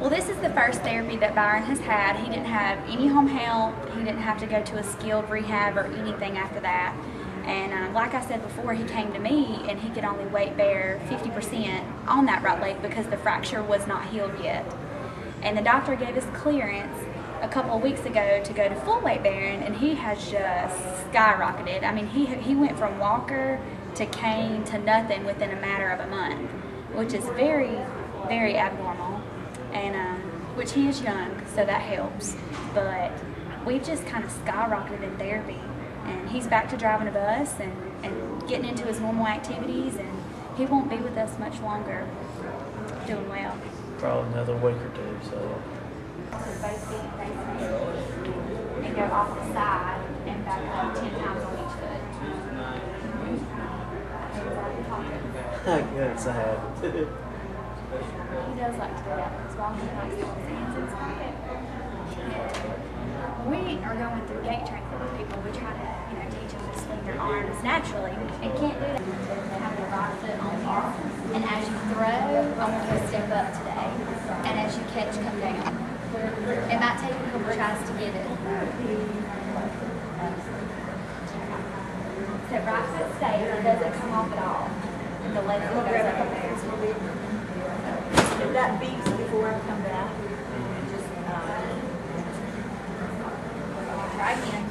Well, this is the first therapy that Byron has had. He didn't have any home help. He didn't have to go to a skilled rehab or anything after that. And like I said before, he came to me and he could only weight bear 50% on that right leg because the fracture was not healed yet. And the doctor gave us clearance a couple of weeks ago to go to full weight bearing, and he has just skyrocketed. I mean, he went from walker to cane to nothing within a matter of a month, which is very, very abnormal. And which he is young, so that helps. But we've just kind of skyrocketed in therapy. And he's back to driving a bus and getting into his normal activities, and he won't be with us much longer. Doing well. Probably another week or two, so. Both feet facing and go off the side and back up 10 times on each foot. Yes, I have. He does like to do that because walking likes to hold his hands inside. We are going through gait training with people. We try to, teach them to swing their arms naturally, and can't do that. Have your right foot on here, and as you throw, I want you to step up today, and as you catch, come down. It might take a couple tries to get it. So right foot stays, it doesn't come off at all. And the left foot goes up there. If that beeps before I come back, just try again.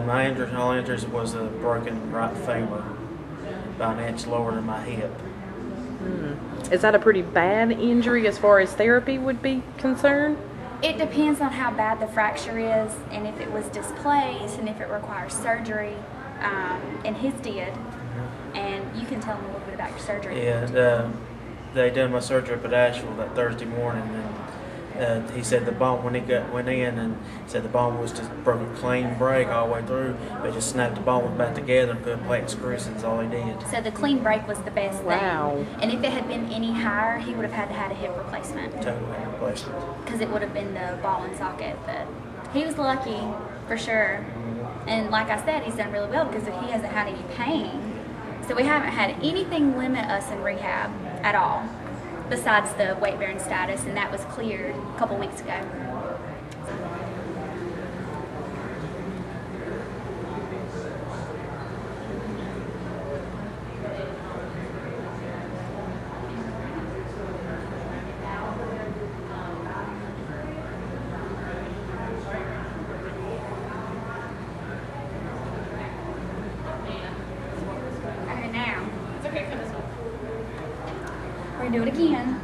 My only injury was a broken right femur, about an inch lower than my hip. Is that a pretty bad injury as far as therapy would be concerned? It depends on how bad the fracture is, and if it was displaced, and if it requires surgery, and his did. And you can tell me a little bit about your surgery. Yeah, they done my surgery up at Asheville that Thursday morning, and he said the bone, when he went in, and said the bone was just broke a clean break all the way through, but just snapped the bone back together and put plate screws in, is all he did. So the clean break was the best thing. Wow. And if it had been any higher, he would have had a hip replacement. Total hip replacement. Because it would have been the ball and socket. But he was lucky, for sure. And like I said, he's done really well because he hasn't had any pain. So we haven't had anything limit us in rehab at all, besides the weight bearing status, and that was cleared a couple weeks ago. We're going to do it again,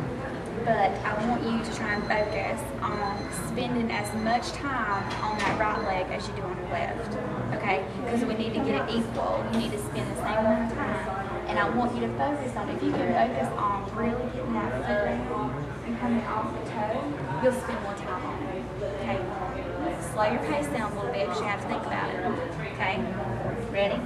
but I want you to try and focus on spending as much time on that right leg as you do on your left, okay? Because we need to get it equal. You need to spend the same amount of time. And I want you to focus on, if you can focus on really getting that foot down and coming off the toe, you'll spend more time on it, okay? Slow your pace down a little bit because you have to think about it, okay? Ready?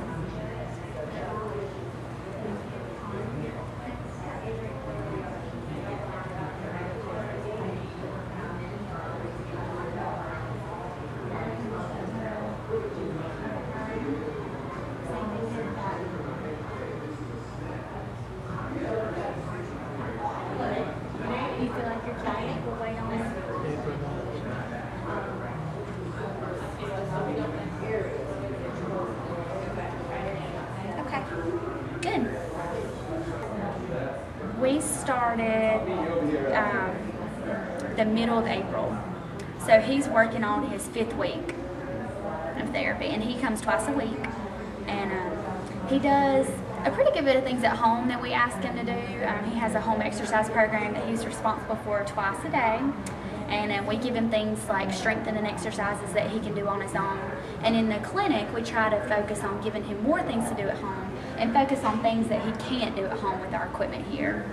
You feel like you're carrying equal weight on it? Okay, good. We started the middle of April. So he's working on his 5th week of therapy, and he comes twice a week. And he does a pretty good bit of things at home that we ask him to do. He has a home exercise program that he's responsible for twice a day. And we give him things like strengthening exercises that he can do on his own. And in the clinic, we try to focus on giving him more things to do at home and focus on things that he can't do at home with our equipment here.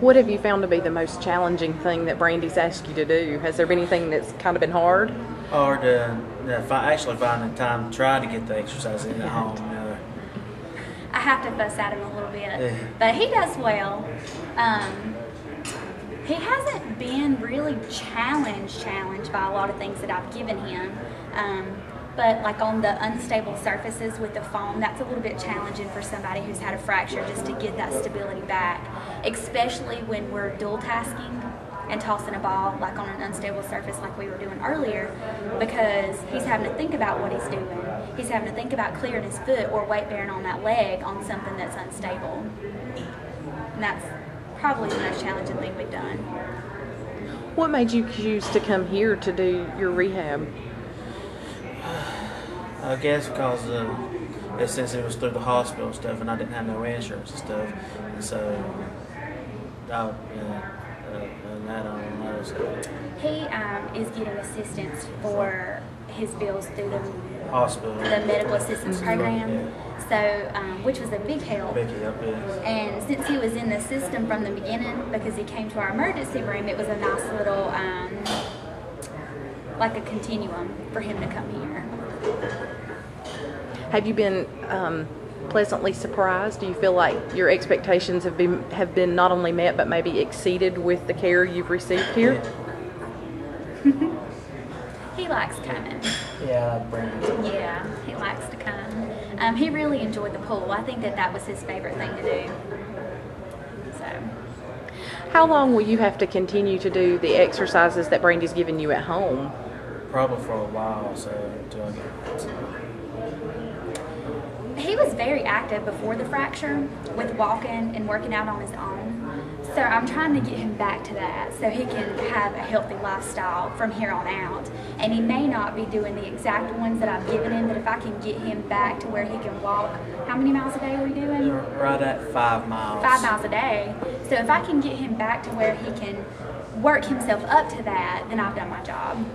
What have you found to be the most challenging thing that Brandi's asked you to do? Has there been anything that's kind of been hard? Hard to actually finding time to try to get the exercise in at home. I have to fuss at him a little bit, Yeah. but he does well. He hasn't been really challenged by a lot of things that I've given him. But like on the unstable surfaces with the foam, that's a little bit challenging for somebody who's had a fracture, just to get that stability back, especially when we're dual tasking and tossing a ball like on an unstable surface like we were doing earlier, because he's having to think about what he's doing. He's having to think about clearing his foot or weight bearing on that leg on something that's unstable. And that's probably the most challenging thing we've done. What made you choose to come here to do your rehab? I guess because since it was through the hospital and stuff, and I didn't have no insurance and stuff, and so and that I don't know. So. He is getting assistance for his bills through the Hospital. the medical assistance program, Yeah. so which was a big help. Big help, yeah. And since he was in the system from the beginning, because he came to our emergency room, it was a nice little like a continuum for him to come here. Have you been pleasantly surprised? Do you feel like your expectations have been not only met but maybe exceeded with the care you've received here? He likes coming. Yeah, Brandi. Yeah, he likes to come. He really enjoyed the pool. I think that was his favorite thing to do. So. How long will you have to continue to do the exercises that Brandi's given you at home? Probably for a while, so until I get. He was very active before the fracture with walking and working out on his own. So I'm trying to get him back to that so he can have a healthy lifestyle from here on out. And he may not be doing the exact ones that I've given him, but if I can get him back to where he can walk, how many miles a day are we doing? Right at 5 miles. 5 miles a day. So if I can get him back to where he can work himself up to that, then I've done my job.